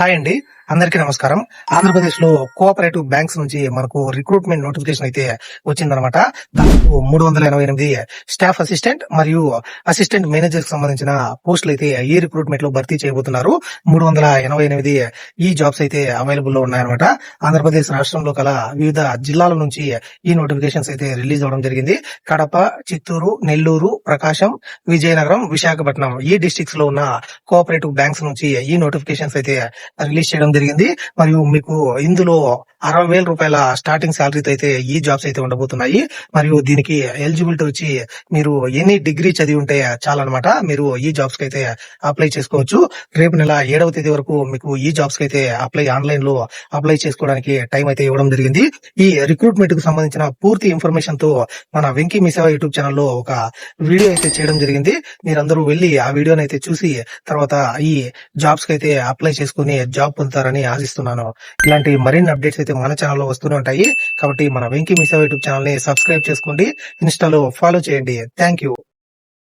Hi అండి. అందరికీ నమస్కారం. ఆంధ్రప్రదేశ్ లో కోఆపరేటివ్ బ్యాంక్స్ నుంచి మనకు రిక్రూట్మెంట్ నోటిఫికేషన్ అయితే వచ్చిందనమాట. దాదాపు 388 స్టాఫ్ అసిస్టెంట్ మరియు అసిస్టెంట్ మేనేజర్ కి సంబంధించిన పోస్టులు అయితే ఈ రిక్రూట్మెంట్ లో భర్తీ చేయబోతున్నారు. 388 ఈ జాబ్స్ అయితే అవైలబుల్ లో ఉన్నాయన్నమాట. ఆంధ్రప్రదేశ్ రాష్ట్రంలో కల వివిధ జిల్లాల నుంచి ఈ నోటిఫికేషన్స్ అయితే రిలీజ్ అవడం జరిగింది. కడప, చిత్తూరు, నెల్లూరు, ప్రకాశం, విజయనగరం, విశాఖపట్నం ఈ డిస్ట్రిక్ట్స్ లో ఉన్న కోఆపరేటివ్ బ్యాంక్స్ నుంచి ఈ నోటిఫికేషన్స్ అయితే రిలీజ్ చేయడం జరిగింది. మరియు మీకు ఇందులో 60,000 రూపాయల స్టార్టింగ్ శాలరీతో అయితే ఈ జాబ్స్ అయితే ఉండబోతున్నాయి. మరియు దీనికి ఎలిజిబిలిటీ వచ్చి మీరు ఎనీ డిగ్రీ చదివి ఉంటే చాలన్నమాట. మీరు ఈ జాబ్స్ కి అయితే అప్లై చేసుకోవచ్చు. రేపు నెల 7వ తేదీ వరకు మీకు ఈ జాబ్స్ కి అయితే ఆన్లైన్ లో అప్లై చేసుకోవడానికి టైం అయితే ఇవ్వడం జరిగింది. ఈ రిక్రూట్మెంట్ కు సంబంధించిన పూర్తి ఇన్ఫర్మేషన్ తో మన వెంకీ మీ సేవ యూట్యూబ్ ఛానల్లో ఒక వీడియో అయితే చేయడం జరిగింది. మీరందరూ వెళ్లి ఆ వీడియోని అయితే చూసి తర్వాత ఈ జాబ్స్ కి అయితే అప్లై చేసుకుని జాబ్ పొందుతారని ఆశిస్తున్నాను. ఇలాంటి మరిన్ని అప్డేట్స్ అయితే మన ఛానల్లో వస్తూనే ఉంటాయి. కాబట్టి మన వెంకీ మీ సేవ యూట్యూబ్ ఛానల్ ని సబ్స్క్రైబ్ చేసుకోండి, ఇన్స్టాలో ఫాలో చేయండి. Thank you.